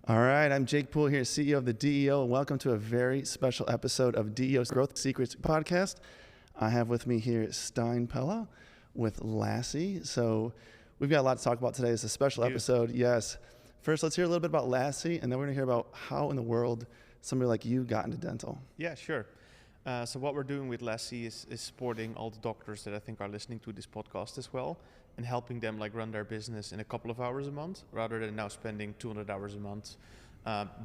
All right, I'm Jake Puhl here, CEO of the DEO, and welcome to a very special episode of DEO's Growth Secrets podcast. I have with me here Steijn, Pelle with Lassie. So we've got a lot to talk about today. It's a special episode, yes. First, let's hear a little bit about Lassie, and then we're going to hear about how in the world somebody like you got into dental. Yeah, sure. So what we're doing with Lassie is supporting all the doctors that I think are listening to this podcast as well, and helping them run their business in a couple of hours a month, rather than now spending 200 hours a month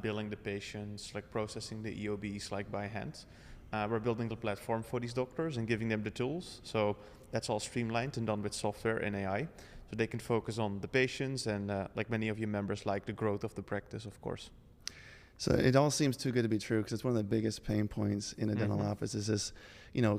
billing the patients, processing the EOBs by hand. We're building the platform for these doctors and giving them the tools. So that's all streamlined and done with software and AI. So they can focus on the patients and, like many of your members, the growth of the practice, of course. So it all seems too good to be true, because it's one of the biggest pain points in a dental office is this,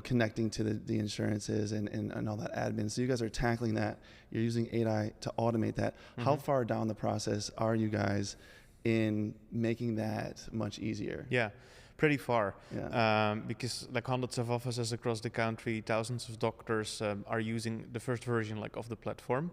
connecting to the insurances and all that admin. So you guys are tackling that. You're using AI to automate that. How far down the process are you guys in making that much easier? Yeah, pretty far. Yeah. Because hundreds of offices across the country, thousands of doctors are using the first version of the platform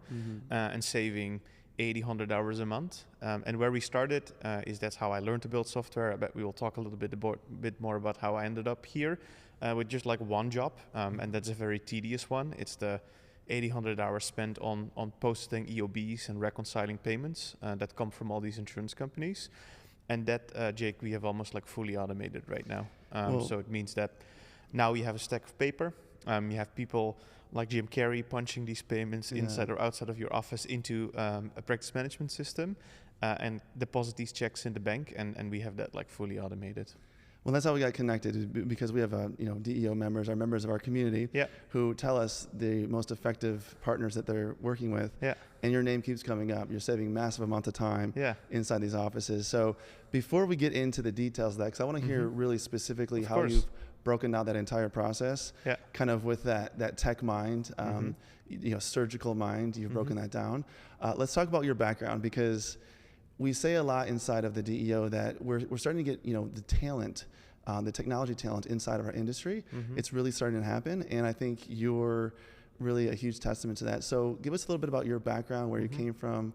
and saving 80, 100 hours a month. And where we started is that's how I learned to build software. I bet we will talk a little bit more about how I ended up here with just one job. And that's a very tedious one. It's the 80, 100 hours spent on posting EOBs and reconciling payments that come from all these insurance companies. And that, Jake, we have almost fully automated right now. So it means that now you have a stack of paper. You have people like Jim Carrey punching these payments inside or outside of your office into a practice management system and deposit these checks in the bank, and we have that fully automated. Well, that's how we got connected, because we have DEO members, our members of our community, who tell us the most effective partners that they're working with. Yeah. And your name keeps coming up. You're saving massive amounts of time inside these offices. So before we get into the details of that, because I want to hear really specifically how you've broken down that entire process, kind of with that tech mind, surgical mind, you've broken that down. Let's talk about your background, because we say a lot inside of the DEO that we're starting to get, the talent, the technology talent inside of our industry. It's really starting to happen. And I think you're really a huge testament to that. So give us a little bit about your background, where you came from,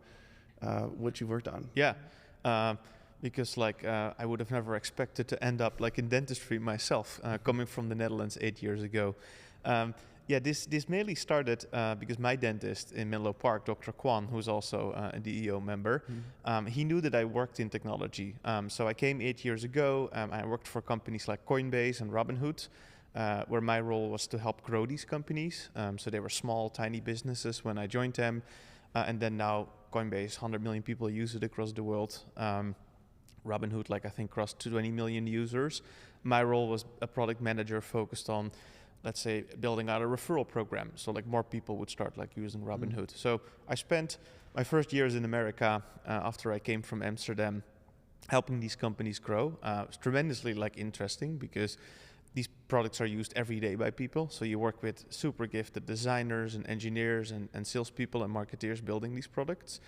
what you've worked on. Yeah. Because I would have never expected to end up in dentistry myself, coming from the Netherlands 8 years ago. This mainly started because my dentist in Menlo Park, Dr. Kwan, who's also a DEO member, he knew that I worked in technology. So I came 8 years ago. I worked for companies like Coinbase and Robinhood, where my role was to help grow these companies. So they were small, tiny businesses when I joined them. And then now Coinbase, 100 million people use it across the world. Robinhood, I think, crossed 20 million users. My role was a product manager focused on, let's say, building out a referral program. So more people would start using Robinhood. So I spent my first years in America after I came from Amsterdam helping these companies grow. It's tremendously interesting, because these products are used every day by people. So you work with super gifted designers and engineers and salespeople and marketeers building these products.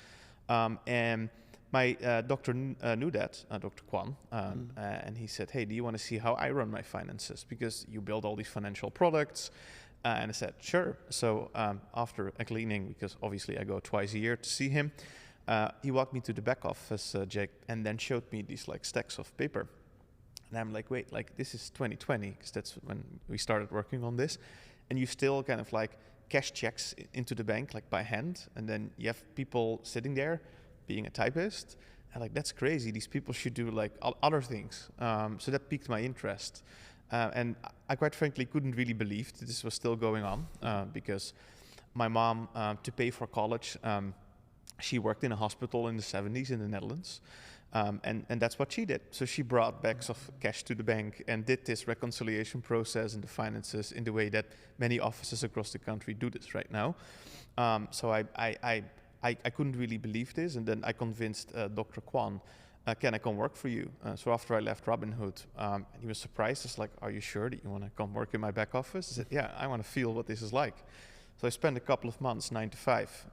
And my doctor knew that, Dr. Kwan, and he said, hey, do you want to see how I run my finances? Because you build all these financial products. And I said, sure. So after a cleaning, because obviously I go twice a year to see him, he walked me to the back office, Jake, and then showed me these stacks of paper. And I'm like, wait, this is 2020, because that's when we started working on this. And you still kind of cash checks into the bank by hand. And then you have people sitting there being a typist, and that's crazy. These people should do other things. So that piqued my interest, and I quite frankly couldn't really believe that this was still going on, because my mom, to pay for college, she worked in a hospital in the 70s in the Netherlands, and that's what she did. So she brought bags of cash to the bank and did this reconciliation process in the finances in the way that many offices across the country do this right now. So I couldn't really believe this, and then I convinced Dr. Kwan, can I come work for you? So after I left Robinhood, and he was surprised. It's are you sure that you want to come work in my back office? I said, yeah, I want to feel what this is like. So I spent a couple of months, 9 to 5,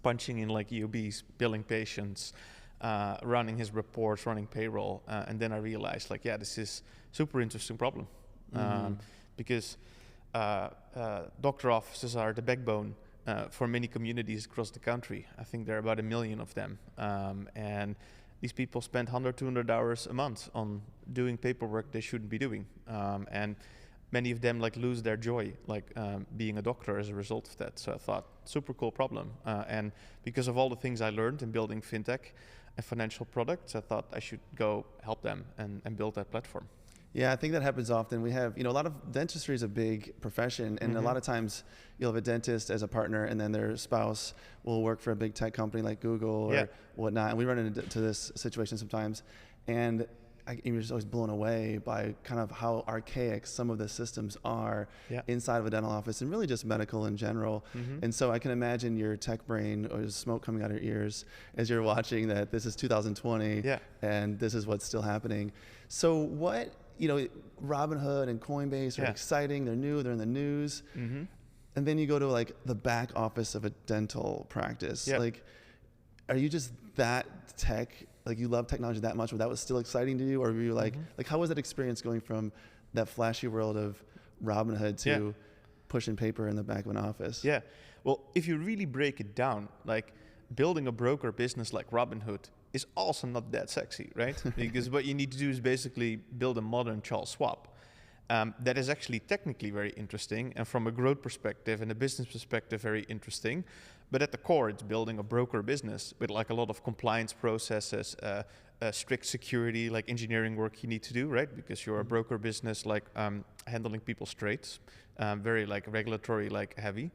punching in EOBs, billing patients, running his reports, running payroll. And then I realized, this is super interesting problem. Because doctor offices are the backbone for many communities across the country. I think there are about 1 million of them. And these people spend 100, 200 hours a month on doing paperwork they shouldn't be doing. And many of them like lose their joy, like being a doctor as a result of that. So I thought, super cool problem. And because of all the things I learned in building fintech and financial products, I thought I should go help them and build that platform. Yeah, I think that happens often. We have, a lot of dentistry is a big profession, and a lot of times you'll have a dentist as a partner, and then their spouse will work for a big tech company like Google or whatnot. And we run into this situation sometimes, and you're just always blown away by kind of how archaic some of the systems are inside of a dental office, and really just medical in general. And so I can imagine your tech brain, or smoke coming out of your ears as you're watching that this is 2020 and this is what's still happening. So what, Robinhood and Coinbase are exciting, they're new, they're in the news. And then you go to like the back office of a dental practice. Like, are you just that tech, like you love technology that much, but that was still exciting to you? Or were you like how was that experience going from that flashy world of Robinhood to pushing paper in the back of an office? Yeah, well, if you really break it down, like building a broker business like Robinhood is also not that sexy, right? Because what you need to do is basically build a modern Charles Schwab. That is actually technically very interesting, and from a growth perspective and a business perspective, very interesting. But at the core, it's building a broker business with like a lot of compliance processes, strict security, like engineering work you need to do, right? Because you're a broker business, like handling people's trades, very like regulatory, like heavy.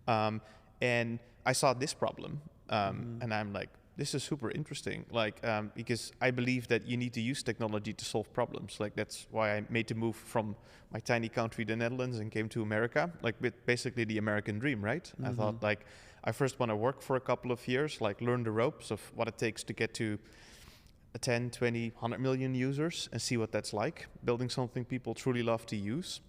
And I saw this problem, and I'm like, this is super interesting, like because I believe that you need to use technology to solve problems. Like that's why I made the move from my tiny country, the Netherlands, and came to America, like with basically the American dream, right? I thought like I first want to work for a couple of years, like learn the ropes of what it takes to get to 10, 20, 100 million users and see what that's like, building something people truly love to use,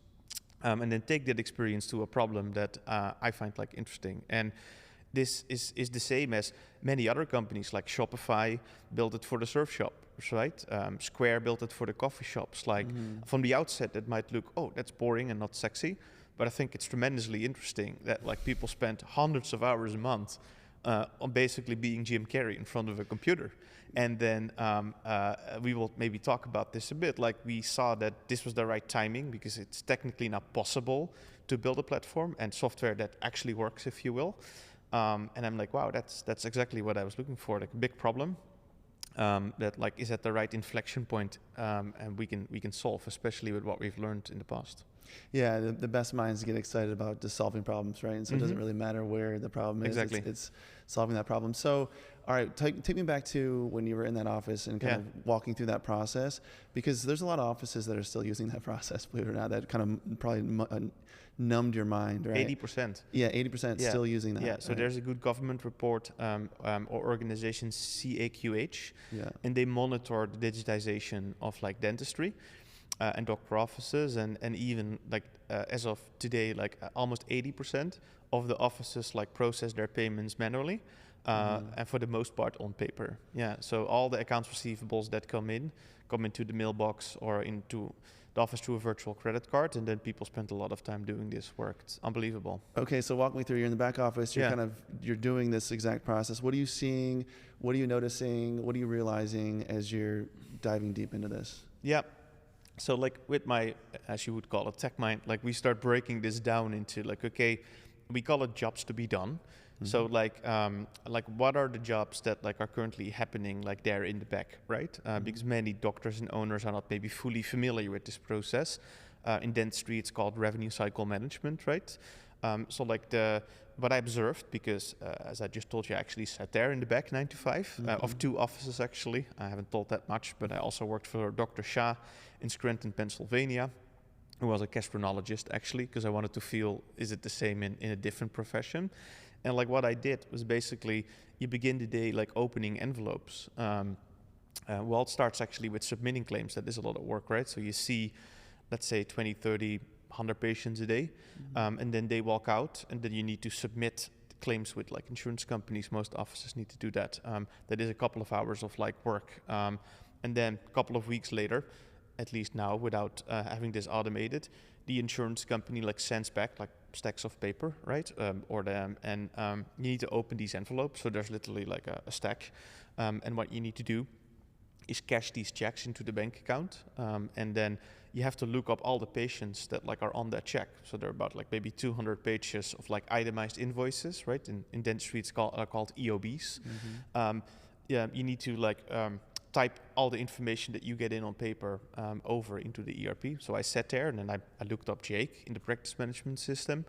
and then take that experience to a problem that I find like interesting. And this is the same as many other companies, like Shopify built it for the surf shop, right? Square built it for the coffee shops. Like from the outset, it might look, oh, that's boring and not sexy, but I think it's tremendously interesting that like people spend hundreds of hours a month on basically being Jim Carrey in front of a computer. And then we will maybe talk about this a bit. Like we saw that this was the right timing because it's technically not possible to build a platform and software that actually works, if you will. And I'm like, wow, that's exactly what I was looking for, like a big problem that like is at the right inflection point, and we can solve, especially with what we've learned in the past. Yeah, the best minds get excited about just solving problems, right? And so it doesn't really matter where the problem is. Exactly. It's solving that problem. So, all right, take me back to when you were in that office and kind of walking through that process, because there's a lot of offices that are still using that process, believe it or not, that kind of probably numbed your mind, right? 80%. Yeah, 80% still using that. Yeah, so there's a good government report or organization, CAQH, and they monitor the digitization of like dentistry and doctor offices, and even like as of today, like almost 80% of the offices like process their payments manually, and for the most part on paper. Yeah, so all the accounts receivables that come into the mailbox or into the office through a virtual credit card, and then people spend a lot of time doing this work. It's unbelievable. Okay, so walk me through. You're in the back office. You're doing this exact process. What are you seeing? What are you noticing? What are you realizing as you're diving deep into this? Yeah. So like with my, as you would call it, tech mind, like we start breaking this down into like, okay, we call it jobs to be done. So like what are the jobs that like are currently happening like there in the back, right? Because many doctors and owners are not maybe fully familiar with this process. In dentistry, it's called revenue cycle management, right? So like what I observed, because as I just told you, I actually sat there in the back 9 to 5 of 2 offices actually. I haven't told that much, but I also worked for Dr. Shah in Scranton, Pennsylvania, who was a gastroenterologist actually, because I wanted to feel, is it the same in a different profession? And like what I did was basically, you begin the day like opening envelopes. Well, it starts actually with submitting claims. That is a lot of work, right? So you see, let's say 20, 30, 100 patients a day, and then they walk out, and then you need to submit claims with like insurance companies. Most offices need to do that. That is a couple of hours of like work. And then a couple of weeks later, at least now without having this automated, the insurance company like sends back like stacks of paper, right? You need to open these envelopes. So there's literally like a stack. And what you need to do is cash these checks into the bank account, and then you have to look up all the patients that like are on that check. So there are about like maybe 200 pages of like itemized invoices, right? In dentistry, it's called EOBs. You need to like type all the information that you get in on paper over into the ERP. So I sat there and then I looked up Jake in the practice management system,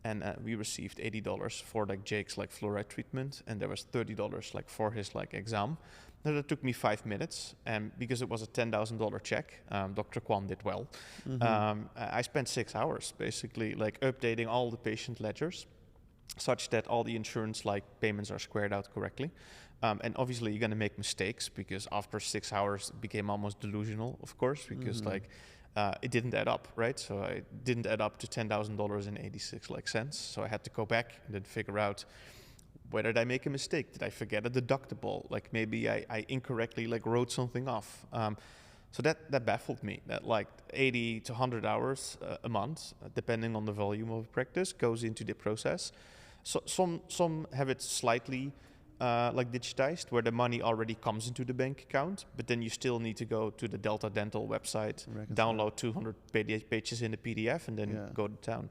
and we received $80 for like Jake's like fluoride treatment, and there was $30 like for his like exam. Now, that took me 5 minutes, and because it was a $10,000 check, Dr. Kwan did well. I spent 6 hours basically like updating all the patient ledgers, such that all the insurance like payments are squared out correctly. And obviously you're gonna make mistakes, because after 6 hours it became almost delusional, of course, because like it didn't add up, right? So it didn't add up to $10,000.86 like cents. So I had to go back and then figure out, where did I make a mistake? Did I forget a deductible? Like maybe I incorrectly like wrote something off. So that baffled me, that like 80 to 100 hours a month, depending on the volume of practice, goes into the process. So some have it slightly like digitized, where the money already comes into the bank account, but then you still need to go to the Delta Dental website, download 200 pages in the PDF, and then go to town.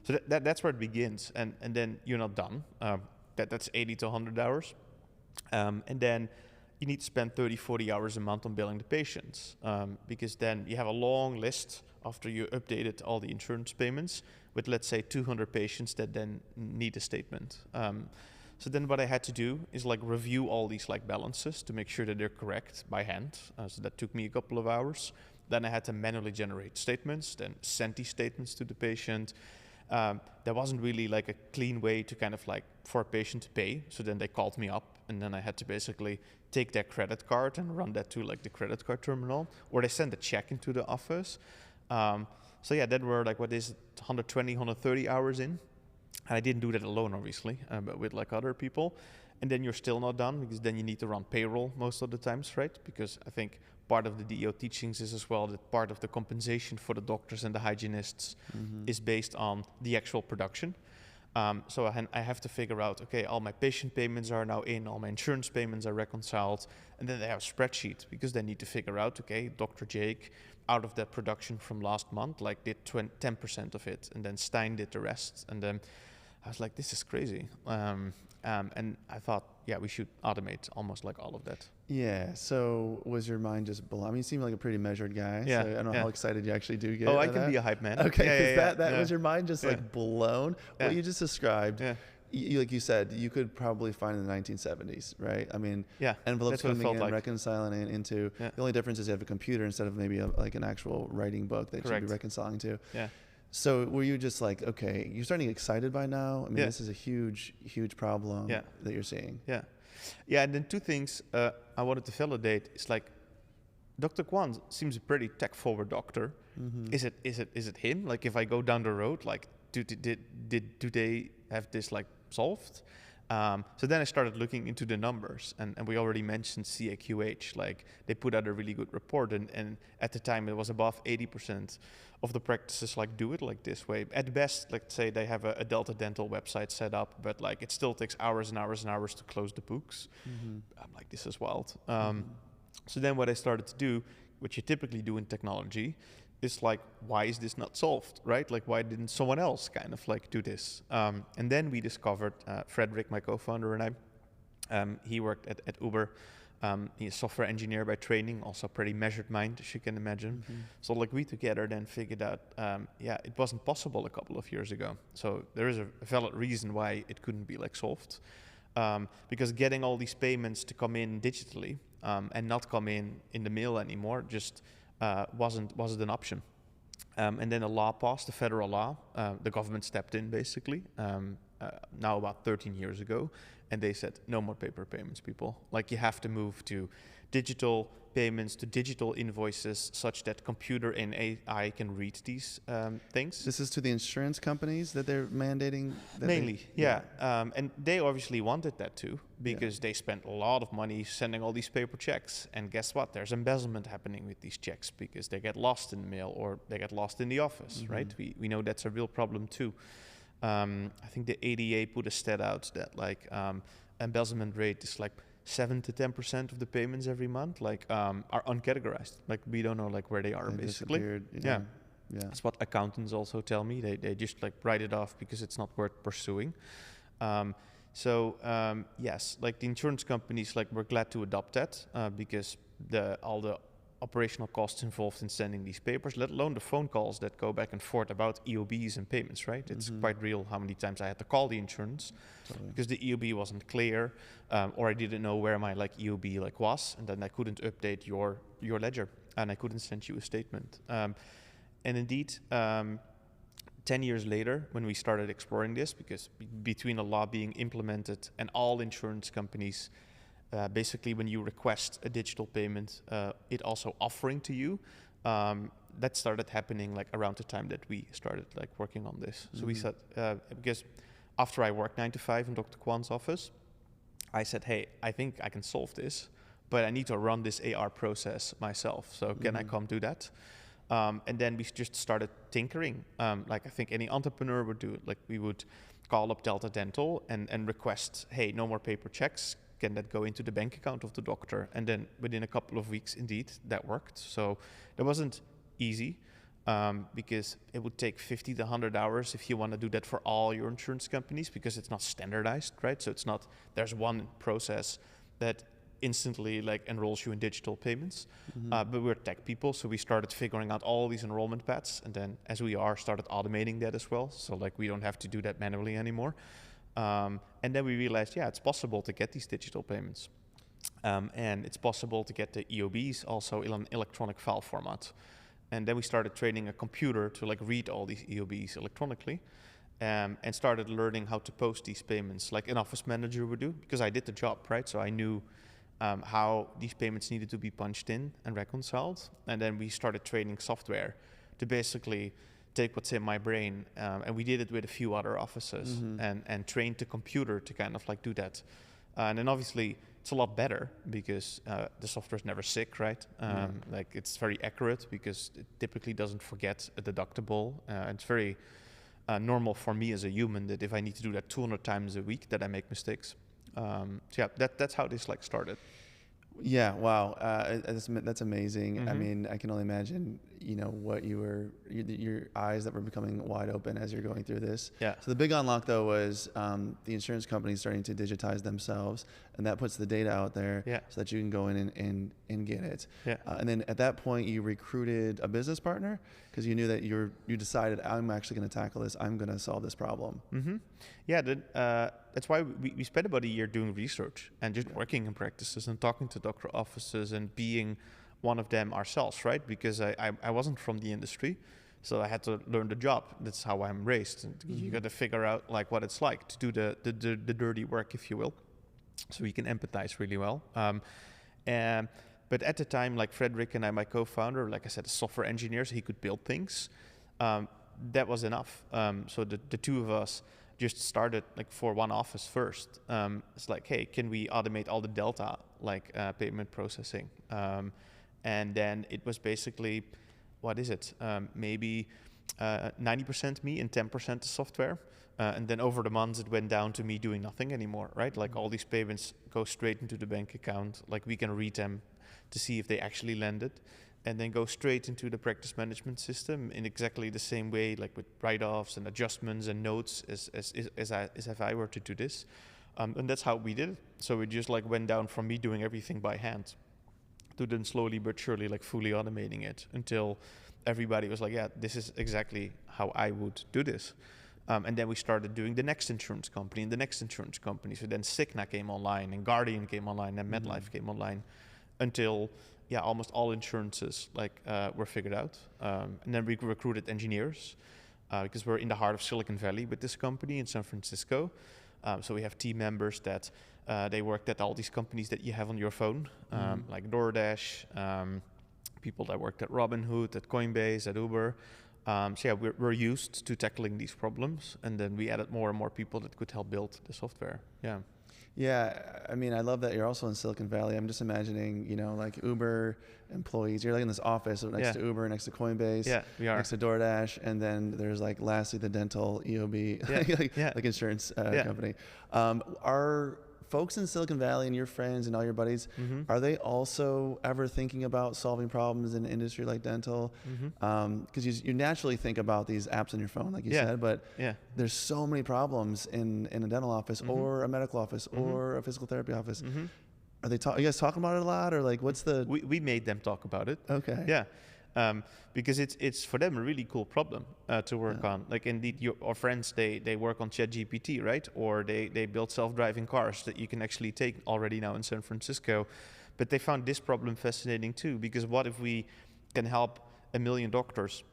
So that's where it begins, and then you're not done. That's 80 to 100 hours. And then you need to spend 30, 40 hours a month on billing the patients, because then you have a long list after you updated all the insurance payments with, let's say, 200 patients that then need a statement. So then what I had to do is like review all these like balances to make sure that they're correct by hand. So that took me a couple of hours. Then I had to manually generate statements, then send these statements to the patient. There wasn't really like a clean way to kind of like for a patient to pay. So then they called me up, and then I had to basically take their credit card and run that to like the credit card terminal, or they send a check into the office. So yeah, that were like, 120, 130 hours in. And I didn't do that alone, obviously, but with like other people. And then you're still not done, because then you need to run payroll most of the times, right? Because I think part of the DEO teachings is as well that part of the compensation for the doctors and the hygienists is based on the actual production. So I have to figure out, okay, all my patient payments are now in, all my insurance payments are reconciled, and then they have a spreadsheet, because they need to figure out, okay, Dr. Jake, out of that production from last month, like did 10% of it, and then Steijn did the rest, and then I was like, this is crazy. And I thought, yeah, we should automate almost like all of that. Yeah. So was your mind just blown? I mean, you seem like a pretty measured guy. Yeah. So I don't know how excited you actually do get. Oh, I can be a hype man. Okay. That was your mind just like blown. What you just described. Yeah. Like you said, you could probably find in the 1970s, right? I mean, envelopes coming in, like reconciling it into. Yeah. The only difference is you have a computer instead of maybe like an actual writing book that you'd be reconciling to. Yeah. So were you just like, okay, you're starting to get excited by now? I mean, this is a huge, huge problem that you're seeing. Yeah. Yeah, and then two things I wanted to validate is like, Dr. Kwan seems a pretty tech-forward doctor. Is it him? Like, if I go down the road, like, do they have this like solved? So then I started looking into the numbers, and we already mentioned CAQH. Like, they put out a really good report, and at the time it was above 80% of the practices like do it like this way. At best, let's say they have a Delta Dental website set up, but like it still takes hours and hours and hours to close the books. I'm like, this is wild. So then what I started to do, which you typically do in technology, is like, why is this not solved, right? Like, why didn't someone else kind of like do this? And then we discovered, Frederick, my co-founder, and I, he worked at Uber. He's a software engineer by training, also pretty measured mind, as you can imagine. So like we together then figured out, it wasn't possible a couple of years ago. So there is a valid reason why it couldn't be like solved. Because getting all these payments to come in digitally and not come in the mail anymore just wasn't an option. And then a law passed, a federal law. The government stepped in basically, now about 13 years ago. And they said, no more paper payments, people. Like, you have to move to digital payments, to digital invoices, such that computer and AI can read these things. This is to the insurance companies that they're mandating? Mainly, and they obviously wanted that too, because they spent a lot of money sending all these paper checks. And guess what? There's embezzlement happening with these checks, because they get lost in the mail or they get lost in the office, right? We know that's a real problem too. I think the ADA put a stat out that like embezzlement rate is like 7 to 10% of the payments every month are uncategorized. Like we don't know like where they are, basically. Yeah. That's what accountants also tell me. They just like write it off because it's not worth pursuing. Yes, like the insurance companies, like we're glad to adopt that because all the operational costs involved in sending these papers, let alone the phone calls that go back and forth about EOBs and payments, right? It's quite real how many times I had to call the insurance because the EOB wasn't clear, or I didn't know where my like EOB like was, and then I couldn't update your ledger, and I couldn't send you a statement. And indeed, 10 years later, when we started exploring this, because between a law being implemented and all insurance companies, basically when you request a digital payment, it also offering to you, that started happening like around the time that we started like working on this. So we said, because after I worked 9 to 5 in Dr. Kwan's office, I said, hey, I think I can solve this, but I need to run this AR process myself. So can I come do that? And then we just started tinkering, like I think any entrepreneur would do. Like we would call up Delta Dental and request, hey, no more paper checks. Can that go into the bank account of the doctor? And then within a couple of weeks, indeed, that worked. So that wasn't easy because it would take 50 to 100 hours if you want to do that for all your insurance companies because it's not standardized, right? So it's not, there's one process that instantly like enrolls you in digital payments, but we're tech people, so we started figuring out all these enrollment paths, and then as we started automating that as well, so like we don't have to do that manually anymore, and then we realized it's possible to get these digital payments, and it's possible to get the EOBs also in an electronic file format, and then we started training a computer to like read all these EOBs electronically, and started learning how to post these payments like an office manager would do, because I did the job, right? So I knew how these payments needed to be punched in and reconciled. And then we started training software to basically take what's in my brain, and we did it with a few other offices and trained the computer to kind of like do that. And then obviously it's a lot better because the software is never sick, right? Like it's very accurate because it typically doesn't forget a deductible. It's very normal for me as a human that if I need to do that 200 times a week that I make mistakes. That's how this like started. Yeah, wow, that's amazing. I mean, I can only imagine, what your eyes that were becoming wide open as you're going through this. Yeah. So the big unlock though was the insurance companies starting to digitize themselves, and that puts the data out there so that you can go in and get it. Yeah. And then at that point, you recruited a business partner because you knew that you decided, I'm actually going to tackle this. I'm going to solve this problem. Yeah, that's why we spent about a year doing research and just working in practices and talking to doctor offices and being one of them ourselves, right? Because I wasn't from the industry, so I had to learn the job. That's how I'm raised. And you got to figure out like what it's like to do the dirty work, if you will, so you can empathize really well. But at the time, like Frederick and I, my co-founder, like I said, a software engineer, so he could build things. That was enough. So the two of us just started like for one office first. It's like, hey, can we automate all the Delta like payment processing? And then it was basically, what is it? Maybe 90% me and 10% the software. And then over the months, it went down to me doing nothing anymore, right? Like all these payments go straight into the bank account. Like we can read them to see if they actually landed, and then go straight into the practice management system in exactly the same way, like with write-offs and adjustments and notes as if I were to do this. And that's how we did it. So it just like went down from me doing everything by hand to then slowly but surely like fully automating it until everybody was like, yeah, this is exactly how I would do this. And then we started doing the next insurance company and the next insurance company. So then Cigna came online and Guardian came online and MetLife came online until almost all insurances were figured out. And then we recruited engineers because we're in the heart of Silicon Valley with this company in San Francisco. So we have team members that they worked at all these companies that you have on your phone, like DoorDash, people that worked at Robinhood, at Coinbase, at Uber. We're used to tackling these problems, and then we added more and more people that could help build the software. Yeah, I mean, I love that you're also in Silicon Valley. I'm just imagining, like Uber employees. You're like in this office next to Uber, next to Coinbase, we are next to DoorDash, and then there's like Lassie, the dental EOB, like insurance company. Are folks in Silicon Valley and your friends and all your buddies, are they also ever thinking about solving problems in an industry like dental? Because you naturally think about these apps on your phone, like you said, but there's so many problems in a dental office or a medical office or a physical therapy office. Are you guys talking about it a lot, or like what's the? We made them talk about it. Okay. Yeah. Because it's for them a really cool problem to work on. Like indeed, our friends, they work on ChatGPT, right? Or they build self-driving cars that you can actually take already now in San Francisco. But they found this problem fascinating too, because what if we can help 1 million doctors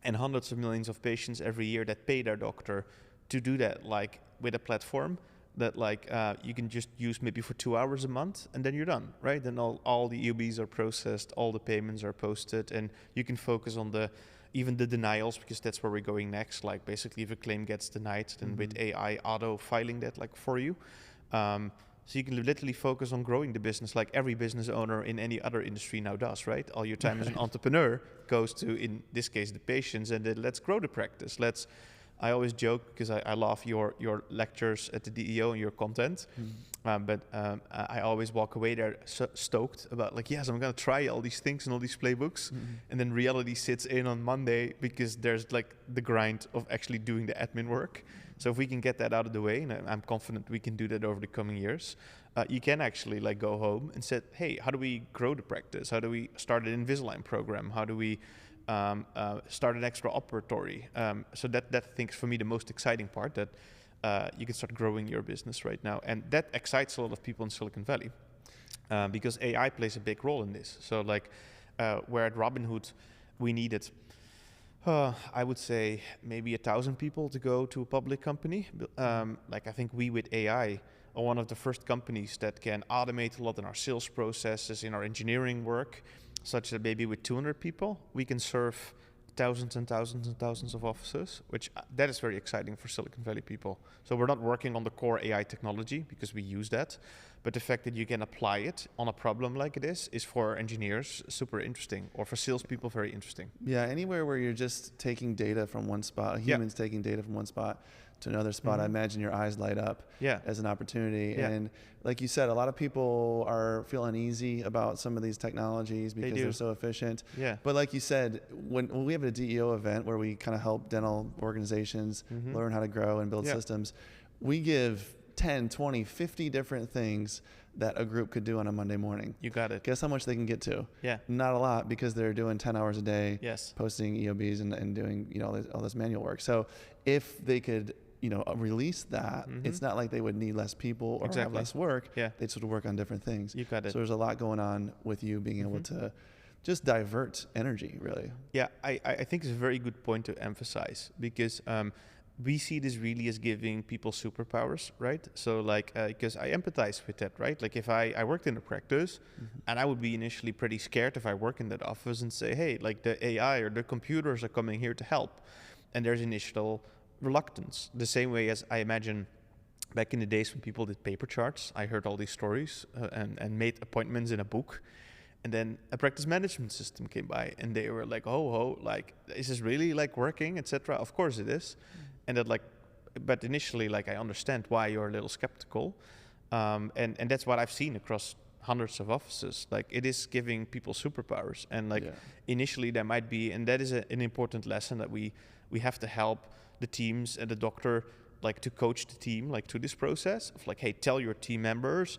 and hundreds of millions of patients every year that pay their doctor to do that, like with a platform that like you can just use maybe for 2 hours a month, and then you're done, right? Then all the EOBs are processed, all the payments are posted, and you can focus on even the denials, because that's where we're going next. Like basically, if a claim gets denied, then with AI auto filing that like for you. So you can literally focus on growing the business like every business owner in any other industry now does, right? All your time as an entrepreneur goes to, in this case, the patients, and then let's grow the practice. I always joke, because I love your lectures at the DEO and your content, but I always walk away there stoked about like, yes, I'm going to try all these things and all these playbooks, and then reality sits in on Monday, because there's like the grind of actually doing the admin work. So if we can get that out of the way, and I'm confident we can do that over the coming years, you can actually like go home and say, hey, how do we grow the practice? How do we start an Invisalign program? How do we start an extra operatory? So that I think is for me the most exciting part, that you can start growing your business right now. And that excites a lot of people in Silicon Valley, because AI plays a big role in this. So like where at Robinhood we needed, I would say maybe 1,000 people to go to a public company. Like I think we with AI are one of the first companies that can automate a lot in our sales processes, in our engineering work, such that maybe with 200 people, we can serve thousands and thousands and thousands of offices, which that is very exciting for Silicon Valley people. So we're not working on the core AI technology because we use that, but the fact that you can apply it on a problem like this is for engineers super interesting, or for salespeople very interesting. Yeah, anywhere where you're just taking data from one spot, humans taking data from one spot to another spot, I imagine your eyes light up as an opportunity. And like you said, a lot of people feel uneasy about some of these technologies because they're so efficient. But like you said, when we have a DEO event where we kind of help dental organizations learn how to grow and build systems, we give 10, 20, 50 different things that a group could do on a Monday morning. You got it. Guess how much they can get to? Yeah. Not a lot, because they're doing 10 hours a day, posting EOBs and doing all this manual work. So if they could release that, it's not like they would need less people or have less work. They'd sort of work on different things. You got it. So there's a lot going on with you being able to just divert energy, really. Yeah, I think it's a very good point to emphasize, because we see this really as giving people superpowers, right? So like, because I empathize with that, right? Like if I worked in a practice and I would be initially pretty scared if I work in that office and say, hey, like the AI or the computers are coming here to help. And there's initial reluctance. The same way as I imagine back in the days when people did paper charts, I heard all these stories and made appointments in a book. And then a practice management system came by and they were like, oh, like, is this really like working, etc.? Of course it is. And that but initially, like, I understand why you're a little skeptical. And that's what I've seen across hundreds of offices. Like, it is giving people superpowers. And initially there might be, and that is an important lesson, that we have to help the teams and the doctor, like, to coach the team, like, to this process of like, hey, tell your team members,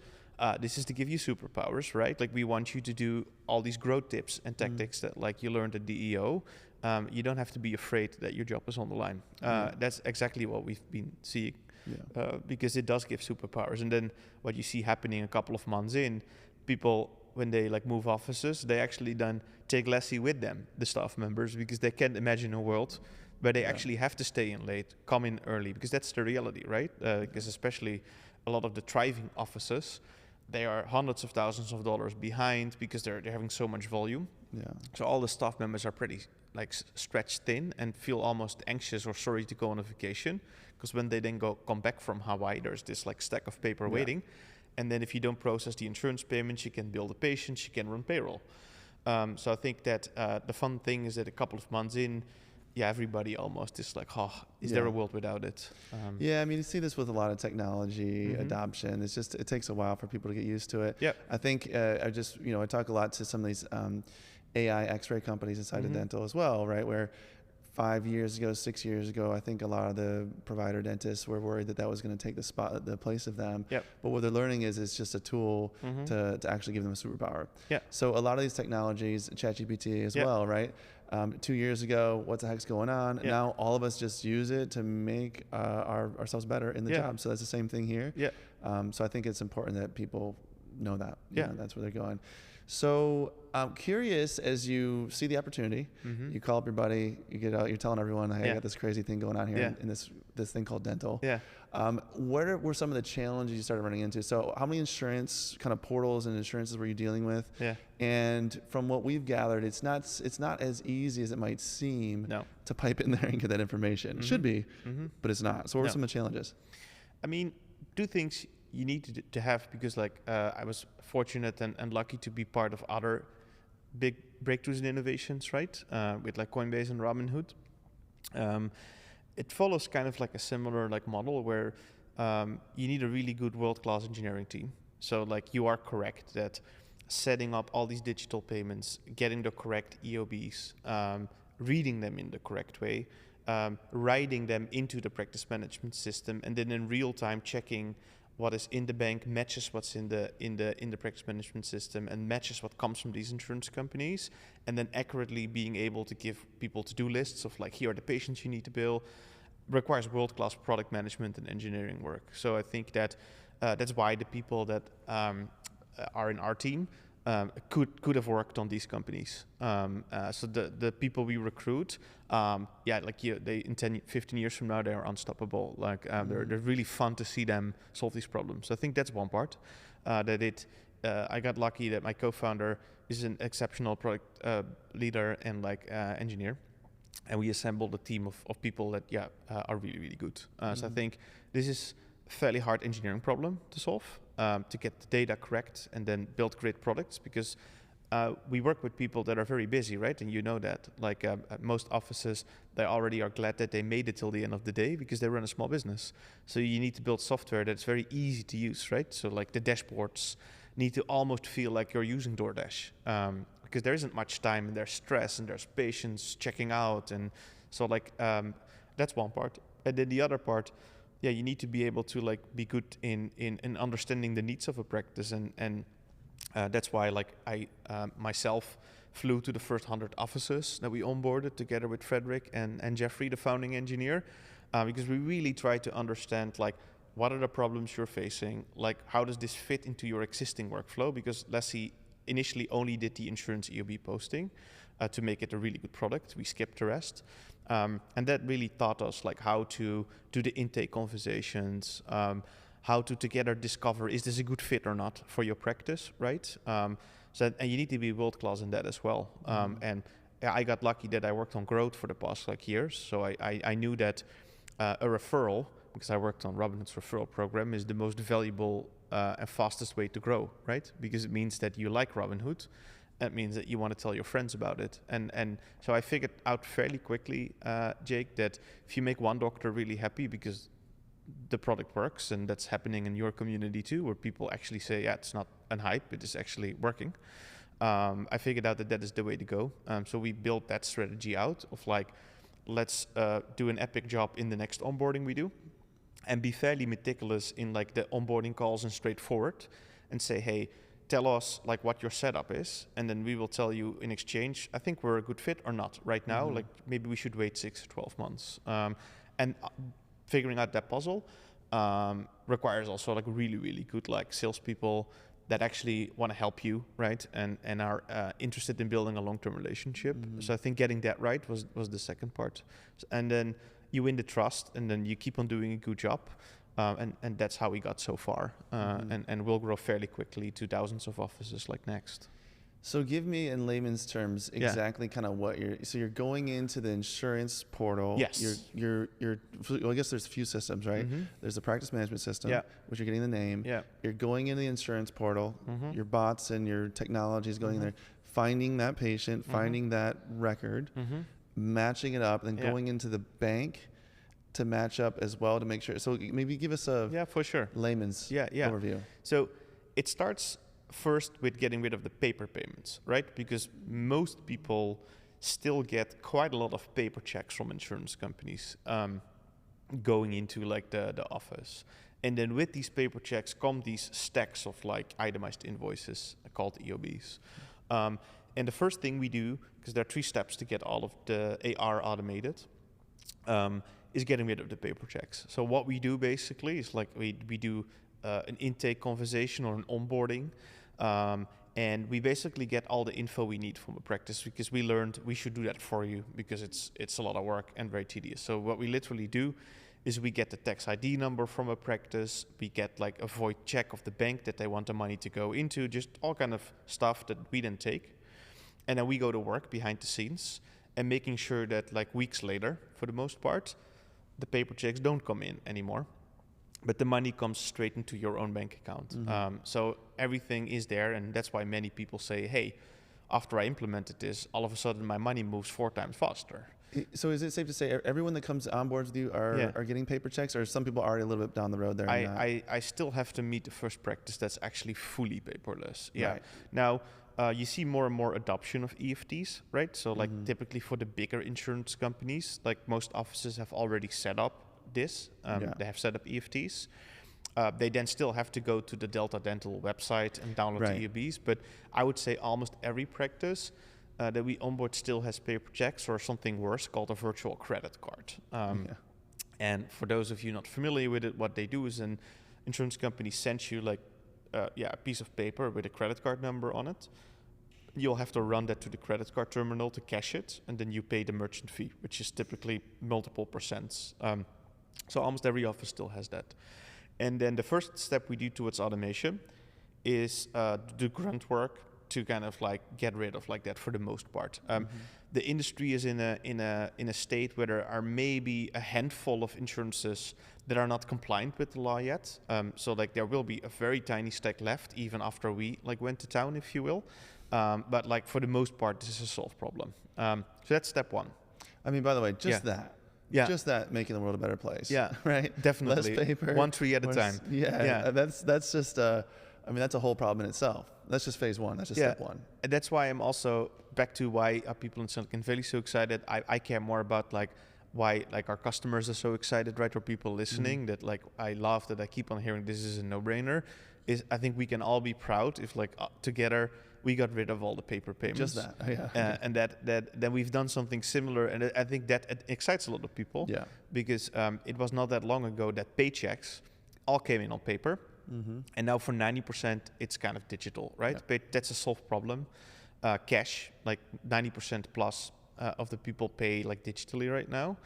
this is to give you superpowers, right? Like, we want you to do all these growth tips and tactics that like you learned at DEO. You don't have to be afraid that your job is on the line. That's exactly what we've been seeing, because it does give superpowers. And then what you see happening a couple of months in, people, when they like move offices, they actually then take Lassie with them, the staff members, because they can't imagine a world where they actually have to stay in late, come in early, because that's the reality, right? Because especially a lot of the thriving offices, they are hundreds of thousands of dollars behind because they're having so much volume. So all the staff members are pretty like stretched thin and feel almost anxious or sorry to go on a vacation, because when they then come back from Hawaii, there's this like stack of paper waiting. And then if you don't process the insurance payments, you can bill the patients, you can run payroll. So I think that the fun thing is that a couple of months in, everybody almost is like, is there a world without it? Yeah, I mean, you see this with a lot of technology adoption. It's just, it takes a while for people to get used to it. Yep. I think I talk a lot to some of these AI X-ray companies inside of dental as well, right? Where 5 years ago, 6 years ago, I think a lot of the provider dentists were worried that was going to take the place of them. Yep. But what they're learning is it's just a tool to actually give them a superpower. Yeah. So a lot of these technologies, ChatGPT as well, right? 2 years ago, what the heck's going on? Yeah. Now all of us just use it to make ourselves better in the job. So that's the same thing here. Yeah. So I think it's important that people know that. Yeah. That's where they're going. So I'm curious, as you see the opportunity, you call up your buddy, you get out, you're telling everyone, hey, I got this crazy thing going on here in this thing called dental. Yeah. What were some of the challenges you started running into? So how many insurance kind of portals and insurances were you dealing with? Yeah. And from what we've gathered, it's not as easy as it might seem to pipe in there and get that information. It should be, but it's not. So what were some of the challenges? I mean, two things you need to have, because I was fortunate and lucky to be part of other big breakthroughs and innovations, right? With like Coinbase and Robinhood. It follows kind of like a similar model where you need a really good world-class engineering team. So like you are correct that setting up all these digital payments, getting the correct EOBs, reading them in the correct way, writing them into the practice management system, and then in real time checking what is in the bank matches what's in the practice management system and matches what comes from these insurance companies, and then accurately being able to give people to-do lists of like, here are the patients you need to bill, requires world-class product management and engineering work. So I think that that's why the people that are in our team could have worked on these companies. So the people we recruit, they in 10, 15 years from now, they are unstoppable. They're really fun to see them solve these problems. So I think that's one part. I got lucky that my co-founder is an exceptional product leader and engineer. And we assembled a team of people that are really, really good. So I think this is a fairly hard engineering problem to solve. To get the data correct and then build great products, because we work with people that are very busy, right? And you know that, at most offices, they already are glad that they made it till the end of the day because they run a small business. So you need to build software that's very easy to use, right? So like the dashboards need to almost feel like you're using DoorDash, because there isn't much time and there's stress and there's patients checking out. And so that's one part. And then the other part, you need to be able to be good in understanding the needs of a practice, and that's why I myself flew to the first 100 offices that we onboarded together with Frederick and Jeffrey, the founding engineer, because we really try to understand what are the problems you're facing, how does this fit into your existing workflow, because Lassie initially only did the insurance EOB posting to make it a really good product. We skipped the rest. And that really taught us how to do the intake conversations, how to together discover, is this a good fit or not for your practice, right? And you need to be world-class in that as well. And I got lucky that I worked on growth for the past years. So I knew that a referral, because I worked on Robinhood's referral program, is the most valuable and fastest way to grow, right? Because it means that you like Robinhood. That means that you want to tell your friends about it. And so I figured out fairly quickly, Jake, that if you make one doctor really happy because the product works, and that's happening in your community too, where people actually say, it's not an hype, it is actually working. I figured out that is the way to go. So we built that strategy out of let's do an epic job in the next onboarding we do, and be fairly meticulous in the onboarding calls and straightforward, and say, hey, tell us what your setup is, and then we will tell you in exchange, I think we're a good fit or not right now. Maybe we should wait 6 to 12 months. And figuring out that puzzle requires also really, really good salespeople that actually want to help you, right? And are interested in building a long-term relationship. So I think getting that right was the second part. And then you win the trust, and then you keep on doing a good job. And that's how we got so far, and we'll grow fairly quickly to thousands of offices next. So give me in layman's terms exactly kind of what you're going into the insurance portal. Yes. Well, I guess there's a few systems, right? There's the practice management system, which you're getting the name. You're going into the insurance portal. Your bots and your technology is going in there, finding that patient, finding that record. matching it up, and then going into the bank to match up as well to make sure. So maybe give us a for sure layman's overview. So it starts first with getting rid of the paper payments, right? Because most people still get quite a lot of paper checks from insurance companies going into like the office. And then with these paper checks come these stacks of like itemized invoices called EOBs. And the first thing we do, because there are 3 steps to get all of the AR automated, is getting rid of the paper checks. So what we do basically is like we do an intake conversation or an onboarding, and we basically get all the info we need from a practice, because we learned we should do that for you because it's a lot of work and very tedious. So what we literally do is we get the tax ID number from a practice, we get like a void check of the bank that they want the money to go into, just all kind of stuff that we then take. And then we go to work behind the scenes and making sure that like weeks later, for the most part, the paper checks don't come in anymore, but the money comes straight into your own bank account. So everything is there, and that's why many people say, hey, after I implemented this, all of a sudden my money moves 4 times faster. So is it safe to say everyone that comes on board with you are getting paper checks, or are some people already a little bit down the road there? I still have to meet the first practice that's actually fully paperless. Yeah. Right. Now, you see more and more adoption of EFTs, right? So like typically for the bigger insurance companies, like most offices have already set up this. They have set up EFTs. They then still have to go to the Delta Dental website and download the EOBs. But I would say almost every practice that we onboard still has paper checks or something worse called a virtual credit card. And for those of you not familiar with it, what they do is an insurance company sends you like a piece of paper with a credit card number on it. You'll have to run that to the credit card terminal to cash it, and then you pay the merchant fee, which is typically multiple percents. So almost every office still has that. And then the first step we do towards automation is do grunt work to kind of like get rid of like that for the most part. The industry is in a state where there are maybe a handful of insurances that are not compliant with the law yet. So like there will be a very tiny stack left even after we like went to town, if you will. But like for the most part, this is a solved problem. So that's step 1. I mean, by the way, just that making the world a better place. Yeah, right. Definitely. Less paper, 1 tree at a time. That's just. I mean, that's a whole problem in itself. That's just phase 1. That's just step 1. And that's why I'm also back to why are people in Silicon Valley so excited. I care more about like why like our customers are so excited, right? Or people listening that like I love that I keep on hearing this is a no-brainer. Is I think we can all be proud if like together we got rid of all the paper payments. Just that, and that we've done something similar, and I think that excites a lot of people. Yeah. Because it was not that long ago that paychecks all came in on paper. And now for 90%, it's kind of digital, right? Yeah. That's a solved problem. Cash, like 90% plus of the people pay like digitally right now.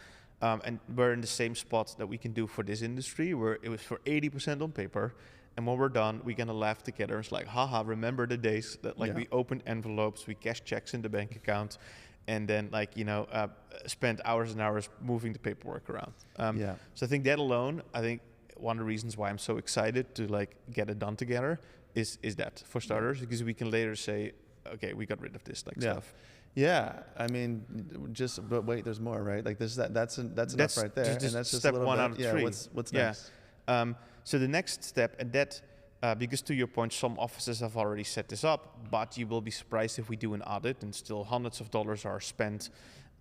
And we're in the same spot that we can do for this industry, where it was for 80% on paper. And when we're done, we're gonna laugh together. It's like, haha, remember the days that like we opened envelopes, we cashed checks in the bank account, and then like, spent hours and hours moving the paperwork around. So I think that alone, one of the reasons why I'm so excited to like get it done together is that, for starters, because we can later say, okay, we got rid of this stuff. Yeah, I mean, but wait, there's more, right? Like that's enough right there, and that's just step a little 1 bit, out of 3. What's next? So the next step, and that because to your point, some offices have already set this up, but you will be surprised if we do an audit and still hundreds of dollars are spent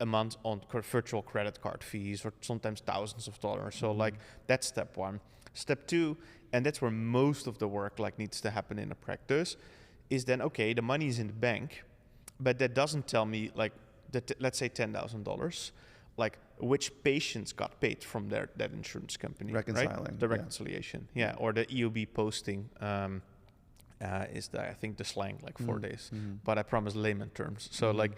a month on virtual credit card fees, or sometimes thousands of dollars. So like that's step 1. Step 2, and that's where most of the work like needs to happen in a practice, is then, okay, the money is in the bank, but that doesn't tell me like that. Let's say $10,000, like which patients got paid from that insurance company, reconciling, right? The reconciliation, or the EOB posting is I think the slang, like 4 days, but I promise layman terms. So like,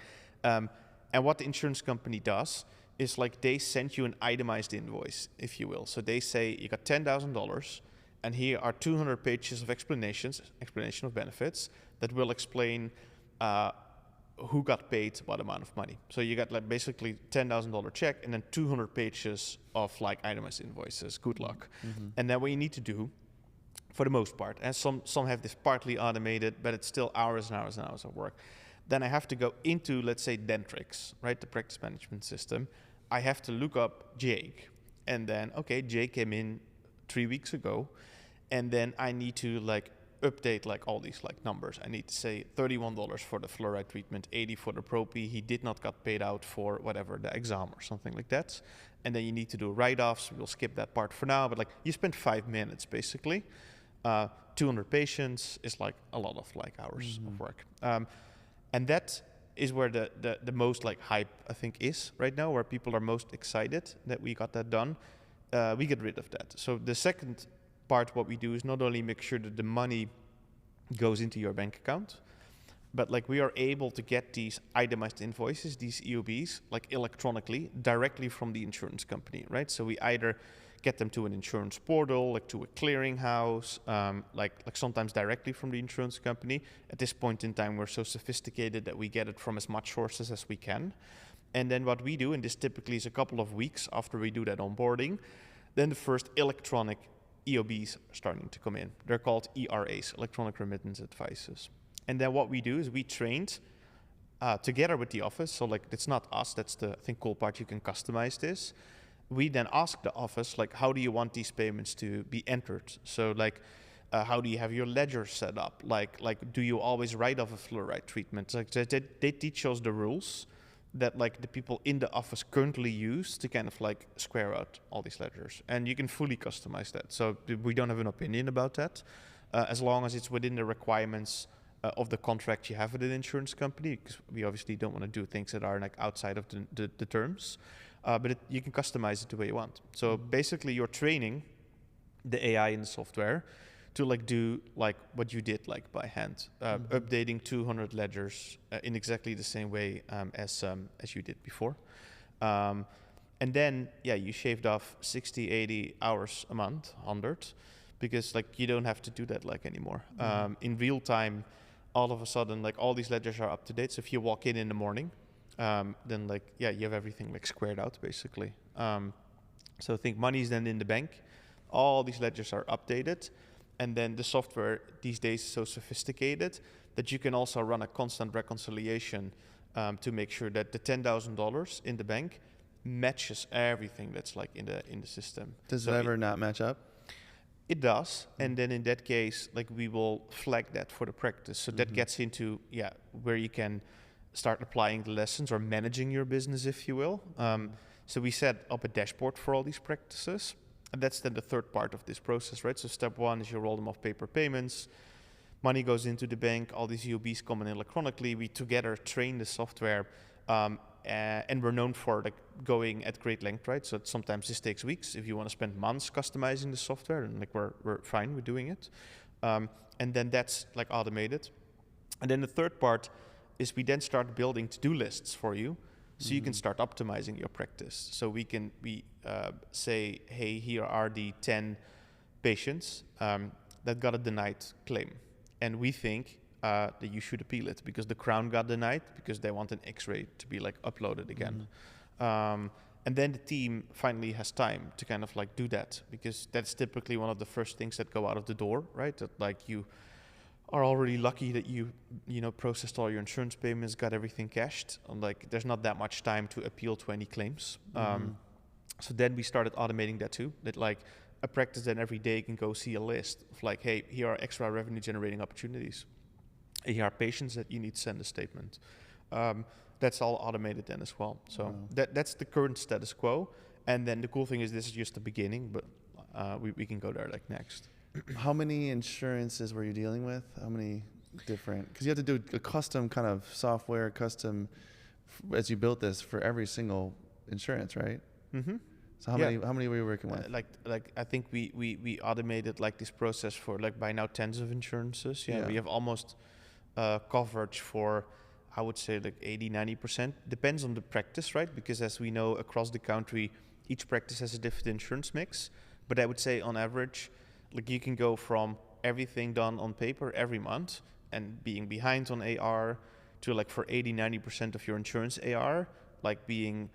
and what the insurance company does is like they send you an itemized invoice, if you will. So they say you got $10,000, and here are 200 pages of explanation of benefits that will explain who got paid what amount of money. So you got like basically $10,000 check and then 200 pages of like itemized invoices. Good luck. And then what you need to do for the most part. And some have this partly automated, but it's still hours and hours and hours of work. Then I have to go into, let's say, Dentrix, right, the practice management system. I have to look up Jake. And then, okay, Jake came in 3 weeks ago. And then I need to like update like all these like numbers. I need to say $31 for the fluoride treatment, 80 for the propy. He did not got paid out for whatever, the exam or something like that. And then you need to do write-offs. We'll skip that part for now. But like you spend 5 minutes basically. 200 patients is like a lot of like hours of work. And that is where the most like hype I think is right now, where people are most excited that we got that done. We get rid of that. So the second part, what we do is not only make sure that the money goes into your bank account, but like we are able to get these itemized invoices, these EOBs, like electronically directly from the insurance company, right? So we either get them to an insurance portal, like to a clearinghouse, like sometimes directly from the insurance company. At this point in time, we're so sophisticated that we get it from as much sources as we can. And then what we do, and this typically is a couple of weeks after we do that onboarding, then the first electronic EOBs are starting to come in. They're called ERAs, electronic remittance advices. And then what we do is we trained together with the office. So like it's not us, that's the, I think, cool part, you can customize this. We then ask the office, like, how do you want these payments to be entered? So like, how do you have your ledger set up? Like, do you always write off a fluoride treatment? Like they teach us the rules that like the people in the office currently use to kind of like square out all these ledgers. And you can fully customize that. So we don't have an opinion about that, as long as it's within the requirements of the contract you have with an insurance company, because we obviously don't want to do things that are like outside of the terms. But you can customize it the way you want. So basically you're training the AI in the software to like do like what you did like by hand, updating 200 ledgers in exactly the same way as you did before. And then, yeah, you shaved off 60, 80 hours a month, 100, because like you don't have to do that like anymore. In real time, all of a sudden, like all these ledgers are up to date. So if you walk in the morning, then like, yeah, you have everything like squared out basically. So I think money is then in the bank. All these ledgers are updated. And then the software these days is so sophisticated that you can also run a constant reconciliation to make sure that the $10,000 in the bank matches everything that's like in the system. Does it ever not match up? It does, and then in that case, like we will flag that for the practice. So that gets into where you can start applying the lessons or managing your business, if you will. So we set up a dashboard for all these practices, and that's then the third part of this process, right? So step one is you roll them off paper payments. Money goes into the bank. All these EOBs come in electronically. We together train the software, and we're known for like going at great length, right? So sometimes this takes weeks. If you want to spend months customizing the software, and like we're fine with doing it. And then that's like automated. And then the third part is we then start building to-do lists for you, so you can start optimizing your practice. So we say, hey, here are the 10 patients that got a denied claim, and we think that you should appeal it because the Crown got denied because they want an X-ray to be like uploaded again. And then the team finally has time to kind of like do that, because that's typically one of the first things that go out of the door, right? That like you are already lucky that you processed all your insurance payments, got everything cashed, and like there's not that much time to appeal to any claims. So then we started automating that too, that like a practice then every day can go see a list of like, hey, here are extra revenue generating opportunities. Here are patients that you need to send a statement. That's all automated then as well. So that's the current status quo. And then the cool thing is this is just the beginning, but we can go there like next. How many insurances were you dealing with? How many different? Because you have to do a custom kind of software, as you built this for every single insurance, right? So how many were you working with? Like I think we automated like this process for like by now tens of insurances. We have almost coverage for, I would say like 80-90%. Depends on the practice, right? Because as we know across the country, each practice has a different insurance mix. But I would say on average, like you can go from everything done on paper every month and being behind on AR to like for 80-90% of your insurance AR, like being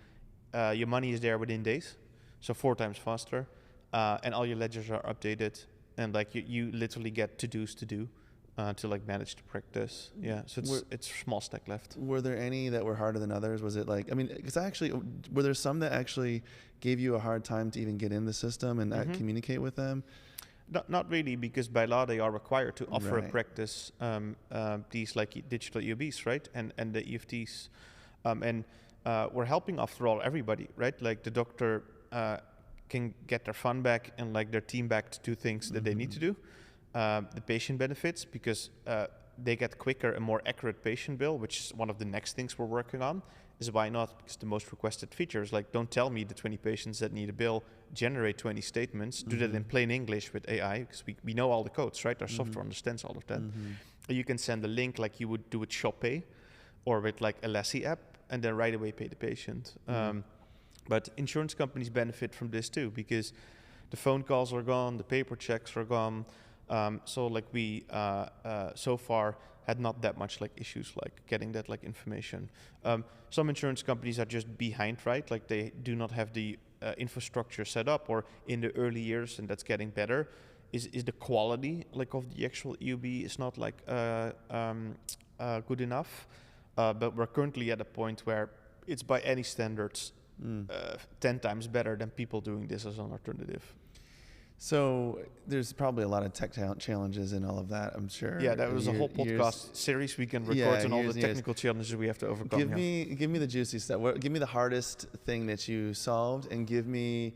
your money is there within days, so 4 times faster, and all your ledgers are updated, and like you literally get to-dos to do to like manage the practice. Yeah, so it's small stack left. Were there any that were harder than others? Was it like, I mean, because were there some that actually gave you a hard time to even get in the system and communicate with them? Not really, because by law they are required to offer a practice these like digital EOBs, right, and the EFTs, and we're helping after all everybody, right? Like the doctor can get their fund back and like their team back to do things that they need to do. The patient benefits because they get quicker and more accurate patient bill, which is one of the next things we're working on. Is why not? Because the most requested features, like don't tell me the 20 patients that need a bill, generate 20 statements, do that in plain English with AI, because we know all the codes, right? Our software understands all of that. You can send a link like you would do with ShopPay or with like a Lassie app, and then right away pay the patient. But insurance companies benefit from this too, because the phone calls are gone, the paper checks are gone. So like we so far had not that much like issues like getting that like information. Some insurance companies are just behind, right? Like they do not have the infrastructure set up, or in the early years, and that's getting better. Is the quality like of the actual EOB is not like good enough, but we're currently at a point where it's by any standards 10 times better than people doing this as an alternative. So there's probably a lot of tech challenges in all of that, I'm sure. Yeah, that was a whole podcast series we can record on all the technical challenges we have to overcome. Give me the juicy stuff. Give me the hardest thing that you solved, and give me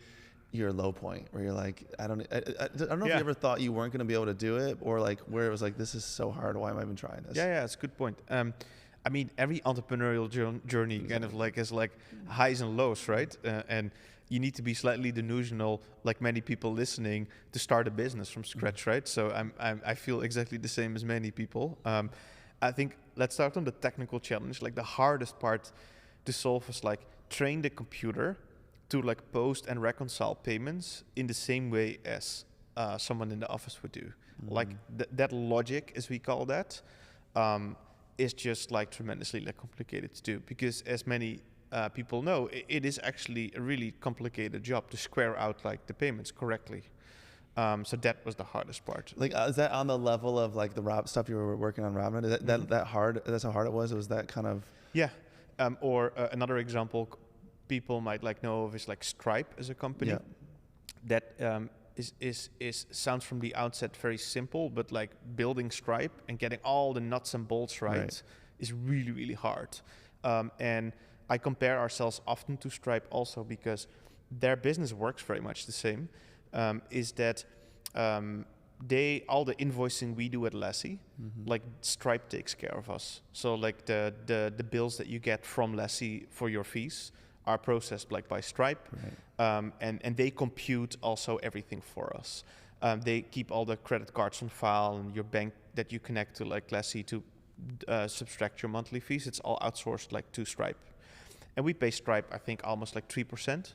your low point where you're like, I don't know if you ever thought you weren't going to be able to do it, or like where it was like, this is so hard. Why am I even trying this? Yeah, it's a good point. I mean, every entrepreneurial journey kind of like has like highs and lows, right? And you need to be slightly delusional, like many people listening, to start a business from scratch, right? So I feel exactly the same as many people. I think let's start on the technical challenge. Like the hardest part to solve is like train the computer to like post and reconcile payments in the same way as someone in the office would do. Like that logic, as we call that, is just like tremendously like complicated to do, because as many people know, it is actually a really complicated job to square out like the payments correctly. So that was the hardest part. Like, is that on the level of like the stuff you were working on Robinhood? Is that hard? That's how hard it was? It was that kind of... Yeah. Or another example people might like know of is like Stripe as a company. That is sounds from the outset very simple, but like building Stripe and getting all the nuts and bolts right is really, really hard. And I compare ourselves often to Stripe also because their business works very much the same. Is that all the invoicing we do at Lassie, like Stripe takes care of us. So like the bills that you get from Lassie for your fees are processed like by Stripe, and they compute also everything for us. They keep all the credit cards on file and your bank that you connect to like Lassie to subtract your monthly fees. It's all outsourced like to Stripe. And we pay Stripe, I think, almost like 3%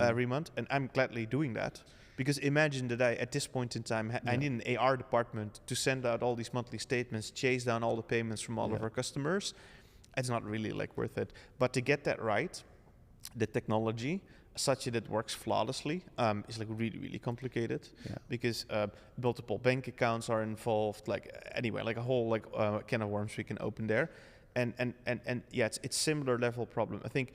every month. And I'm gladly doing that. Because imagine that I, at this point in time, I need an AR department to send out all these monthly statements, chase down all the payments from all of our customers. It's not really like worth it. But to get that right, the technology, such that it works flawlessly, is like really, really complicated. Because multiple bank accounts are involved. Like anyway, like a whole like can of worms we can open there. And yeah, it's similar level problem. I think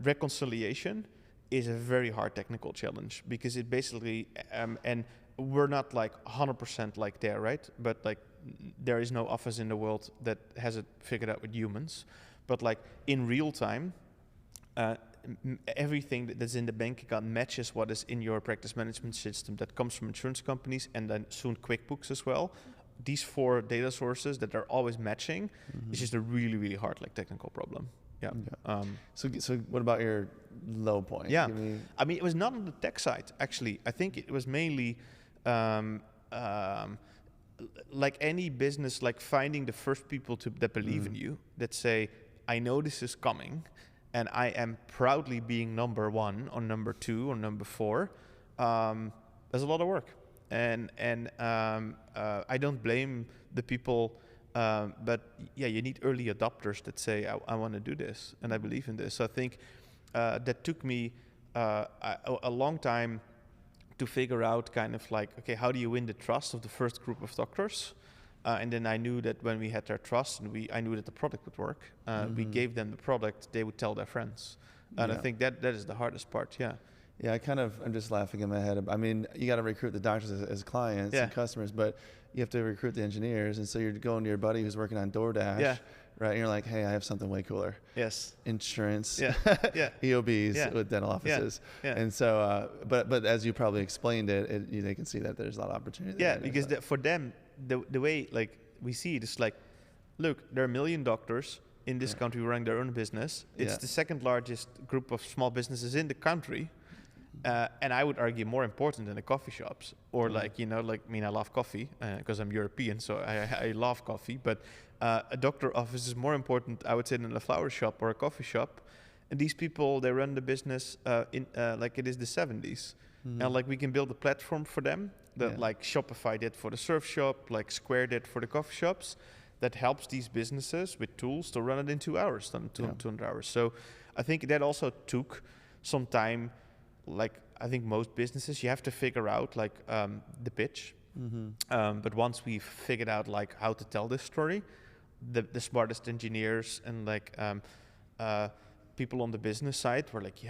reconciliation is a very hard technical challenge because it basically and we're not like 100% like there, right? But like there is no office in the world that has it figured out with humans. But like in real time, everything that's in the bank account matches what is in your practice management system that comes from insurance companies and then soon QuickBooks as well. These 4 data sources that are always matching is just a really, really hard like technical problem. So what about your low point? I mean, it was not on the tech side, actually. I think it was mainly like any business, like finding the first people that believe in you, that say, I know this is coming and I am proudly being number 1 or number 2 or number 4. There's a lot of work. And I don't blame the people, but yeah, you need early adopters that say, I want to do this and I believe in this. So I think that took me a long time to figure out kind of like, okay, how do you win the trust of the first group of doctors? And then I knew that when we had their trust and I knew that the product would work, we gave them the product, they would tell their friends. And I think that is the hardest part, yeah. Yeah, I'm just laughing in my head. I mean, you got to recruit the doctors as clients and customers, but you have to recruit the engineers. And so you're going to your buddy who's working on DoorDash, right? And you're like, hey, I have something way cooler. Yes. Insurance, EOBs with dental offices. And so, but as you probably explained it, they can see that there's a lot of opportunity. Yeah, because for them, the way like we see it is like, look, there are 1 million doctors in this country running their own business. It's the second largest group of small businesses in the country. And I would argue more important than the coffee shops or like, I love coffee because I'm European, so I love coffee, but a doctor office is more important, I would say, than a flower shop or a coffee shop. And these people, they run the business like it is the 70s. And like we can build a platform for them that like Shopify did for the surf shop, like Square did for the coffee shops, that helps these businesses with tools to run it in 2 hours, 200 hours. So I think that also took some time. Like I think most businesses, you have to figure out like the pitch. But once we've figured out like how to tell this story, the smartest engineers and like people on the business side were like,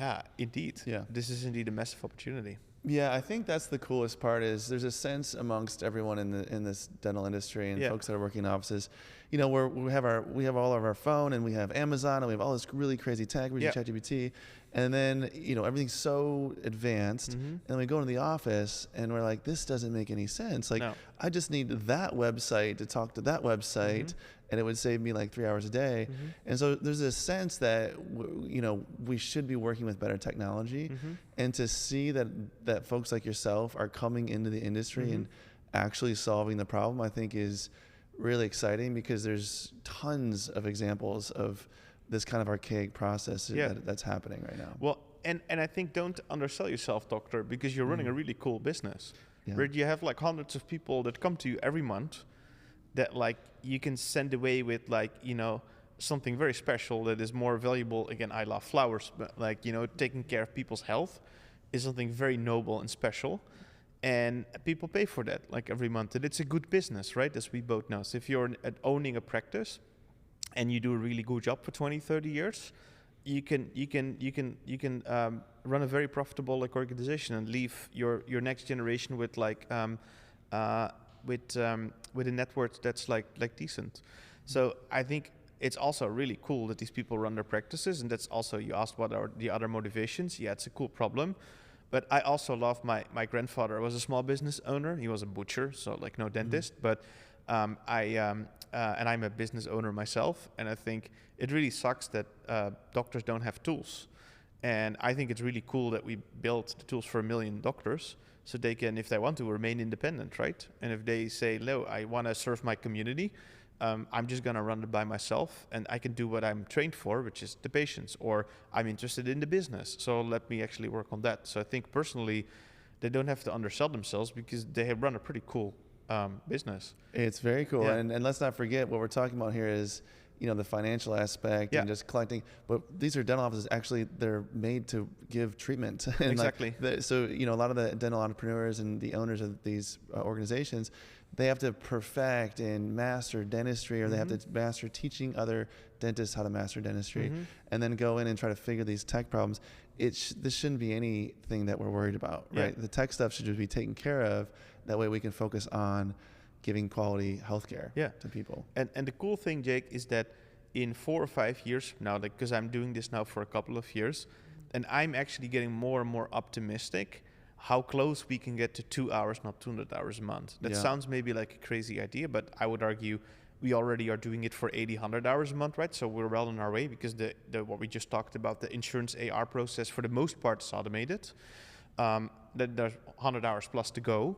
this is indeed a massive opportunity. Yeah, I think that's the coolest part is there's a sense amongst everyone in this dental industry and folks that are working in offices, we have all of our phone and we have Amazon and we have all this really crazy tech, we use ChatGPT, and then everything's so advanced, and then we go into the office and we're like, this doesn't make any sense. Like I just need that website to talk to that website, and it would save me like 3 hours a day. And so there's a sense that we should be working with better technology, and to see that folks like yourself are coming into the industry and actually solving the problem, I think is really exciting, because there's tons of examples of this kind of archaic process that's happening right now. Well, and I think don't undersell yourself, doctor, because you're running a really cool business. Where you have like hundreds of people that come to you every month that like you can send away with like, something very special that is more valuable. Again, I love flowers, but like, taking care of people's health is something very noble and special. And people pay for that like every month. And it's a good business, right? As we both know. So if you're owning a practice and you do a really good job for 20, 30 years, you can run a very profitable like organization and leave your next generation with like with a net worth that's like decent. So I think it's also really cool that these people run their practices, and that's also, you asked what are the other motivations. Yeah, it's a cool problem. But I also love my grandfather was a small business owner. He was a butcher, so like no dentist. But and I'm a business owner myself, and I think it really sucks that doctors don't have tools. And I think it's really cool that we built the tools for 1 million doctors, so they can, if they want to, remain independent, right? And if they say, no, I want to serve my community, I'm just going to run it by myself, and I can do what I'm trained for, which is the patients, or I'm interested in the business, so let me actually work on that. So I think personally, they don't have to undersell themselves, because they have run a pretty cool business. It's very cool. And let's not forget, what we're talking about here is, the financial aspect and just collecting. But these are dental offices, actually, they're made to give treatment. And exactly. So, a lot of the dental entrepreneurs and the owners of these organizations, they have to perfect and master dentistry, or they have to master teaching other dentists how to master dentistry, and then go in and try to figure these tech problems. This shouldn't be anything that we're worried about, right? The tech stuff should just be taken care of. That way we can focus on giving quality healthcare to people. And the cool thing, Jake, is that in 4 or 5 years from now, because I'm doing this now for a couple of years, and I'm actually getting more and more optimistic how close we can get to 2 hours, not 200 hours a month. That sounds maybe like a crazy idea, but I would argue we already are doing it for 80, 100 hours a month, right? So we're well on our way, because the what we just talked about, the insurance AR process, for the most part, is automated. That there's 100 hours plus to go.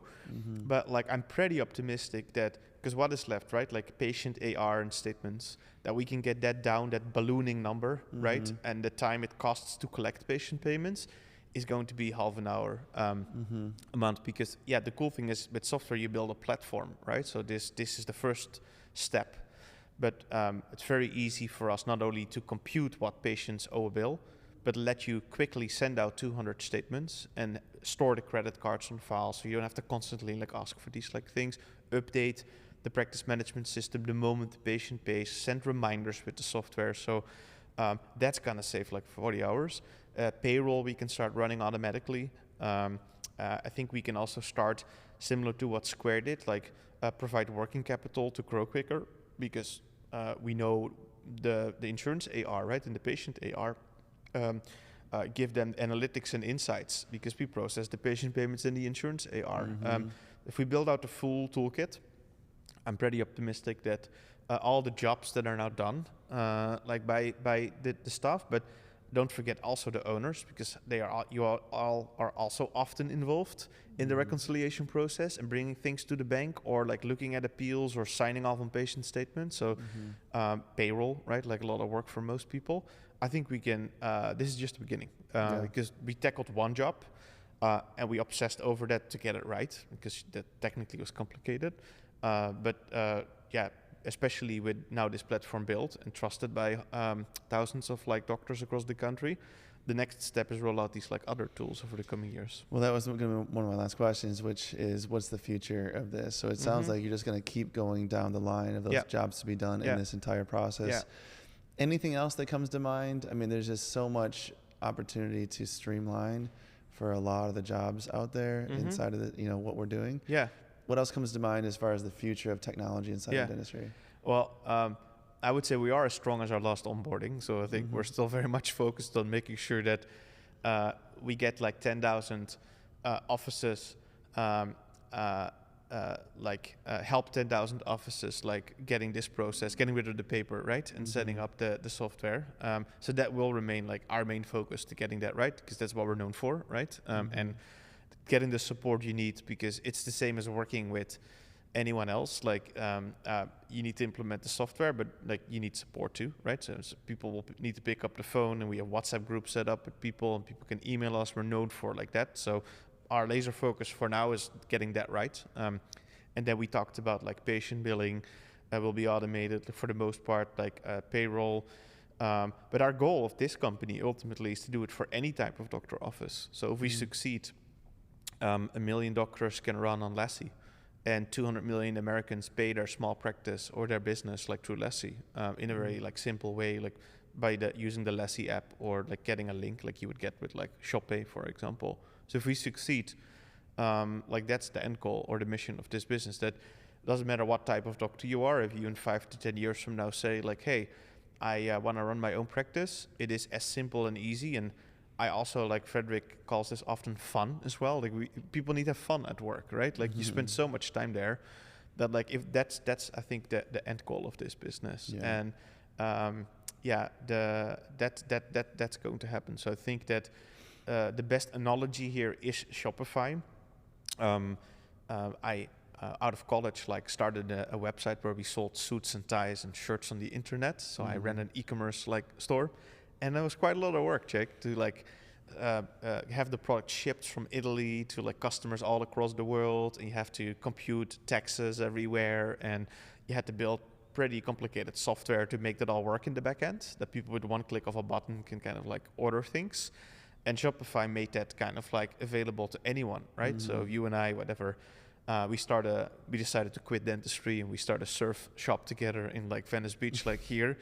But like, I'm pretty optimistic that, because what is left, right? Like patient AR and statements, that we can get that down, that ballooning number, right? And the time it costs to collect patient payments is going to be half an hour a month. Because the cool thing is, with software you build a platform, right? So this is the first step, but it's very easy for us not only to compute what patients owe a bill, but let you quickly send out 200 statements and store the credit cards on file, so you don't have to constantly like ask for these like things, update the practice management system the moment the patient pays, send reminders with the software. So that's gonna save like 40 hours. Payroll we can start running automatically. I think we can also start similar to what Square did, like provide working capital to grow quicker, because we know the insurance AR, right, and the patient AR, give them analytics and insights, because we process the patient payments in the insurance AR. If we build out the full toolkit, I'm pretty optimistic that all the jobs that are now done, like by the staff, but don't forget also the owners, because they are all are also often involved in the reconciliation process and bringing things to the bank, or like looking at appeals or signing off on patient statements. So payroll, right? Like a lot of work for most people. I think we can, this is just the beginning, because we tackled one job and we obsessed over that to get it right, because that technically was complicated. Especially with now this platform built and trusted by thousands of like doctors across the country, the next step is roll out these like other tools over the coming years. Well, that was going to be one of my last questions, which is what's the future of this? So it sounds like you're just going to keep going down the line of those jobs to be done in this entire process. Anything else that comes to mind? I mean, there's just so much opportunity to streamline for a lot of the jobs out there inside of the, what we're doing. What else comes to mind as far as the future of technology inside of dentistry? Well, I would say we are as strong as our last onboarding. So I think we're still very much focused on making sure that we get like 10,000 offices, help 10,000 offices, like getting this process, getting rid of the paper, right? And setting up the software. So that will remain like our main focus, to getting that right, because that's what we're known for, right? And getting the support you need, because it's the same as working with anyone else. Like you need to implement the software, but like you need support too, right? So people will need to pick up the phone, and we have WhatsApp groups set up with people, and people can email us. We're known for like that. So our laser focus for now is getting that right. And then we talked about like patient billing will be automated for the most part, like payroll. But our goal of this company ultimately is to do it for any type of doctor office. So if we succeed, 1 million doctors can run on Lassie, and 200 million Americans pay their small practice or their business like through Lassie in a very like simple way, like by using the Lassie app, or like getting a link like you would get with like ShopPay, for example. So if we succeed, like that's the end goal or the mission of this business. That doesn't matter what type of doctor you are. If you in 5 to 10 years from now say like, hey, I want to run my own practice, it is as simple and easy. And I also, like Frederick calls this often, fun as well. Like people need to have fun at work, right? Like you spend so much time there that like if that's I think the end goal of this business. And that's going to happen. So I think that the best analogy here is Shopify. I out of college like started a website where we sold suits and ties and shirts on the internet. So I ran an e-commerce like store. And that was quite a lot of work, Jake, to like have the product shipped from Italy to like customers all across the world. And you have to compute taxes everywhere. And you had to build pretty complicated software to make that all work in the back end, that people with one click of a button can kind of like order things. And Shopify made that kind of like available to anyone, right? So you and I, whatever, we decided to quit dentistry, and we started a surf shop together in like Venice Beach, like here.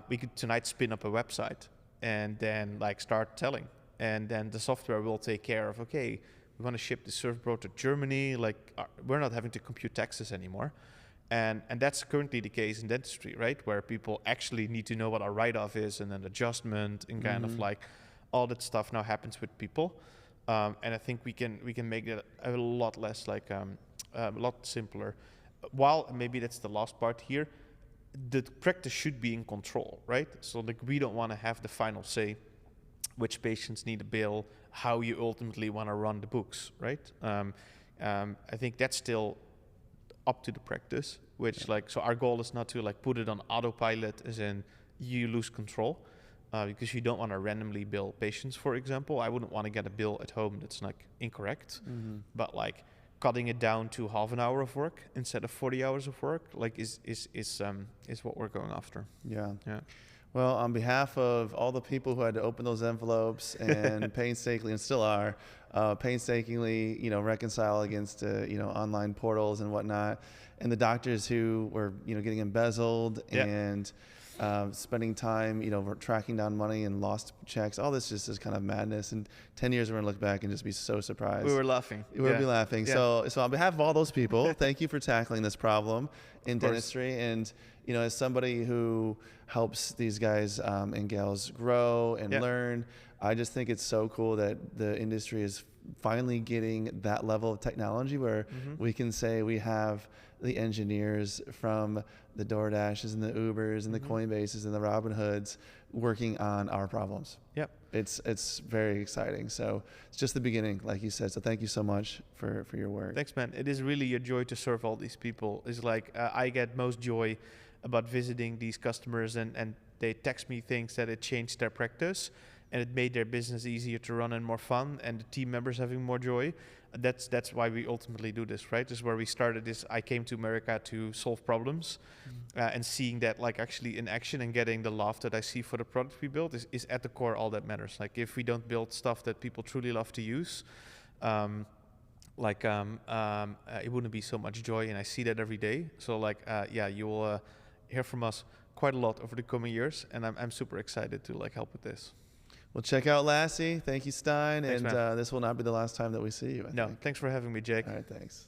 We could tonight spin up a website and then like start selling, and then the software will take care of, okay, we want to ship the surfboard to Germany, like we're not having to compute taxes anymore. And that's currently the case in dentistry, right? Where people actually need to know what a write-off is, and an adjustment, and kind of like all that stuff now happens with people. And I think we can make it a lot less like a lot simpler. While maybe that's the last part here, the practice should be in control, right? So like we don't want to have the final say which patients need a bill, how you ultimately want to run the books, right? I think that's still up to the practice, which like, so our goal is not to like put it on autopilot as in you lose control, because you don't want to randomly bill patients, for example. I wouldn't want to get a bill at home that's like incorrect, but like cutting it down to half an hour of work instead of 40 hours of work, like is what we're going after. Yeah. Well, on behalf of all the people who had to open those envelopes and painstakingly, and still are, painstakingly, reconcile against, online portals and whatnot, and the doctors who were, getting embezzled and spending time, tracking down money and lost checks, all this just is kind of madness. And 10 years, we're going to look back and just be so surprised. We were laughing. We'll be laughing. Yeah. So on behalf of all those people, thank you for tackling this problem in dentistry. And, as somebody who helps these guys and gals grow and learn, I just think it's so cool that the industry is finally getting that level of technology where we can say we have the engineers from the DoorDashes and the Ubers and the Coinbases and the Robinhoods working on our problems. Yep. It's very exciting. So it's just the beginning, like you said. So thank you so much for your work. Thanks, man. It is really a joy to serve all these people. It's like I get most joy about visiting these customers and they text me things that it changed their practice and it made their business easier to run and more fun, and the team members having more joy. That's why we ultimately do this, right? This is where we started this. I came to America to solve problems, and seeing that like actually in action and getting the love that I see for the product we built is at the core all that matters. Like if we don't build stuff that people truly love to use, it wouldn't be so much joy, and I see that every day. So you will hear from us quite a lot over the coming years, and I'm super excited to help with this. Well, check out Lassie. Thank you, Stein. Thanks, and this will not be the last time that we see you. Thanks for having me, Jake. All right, thanks.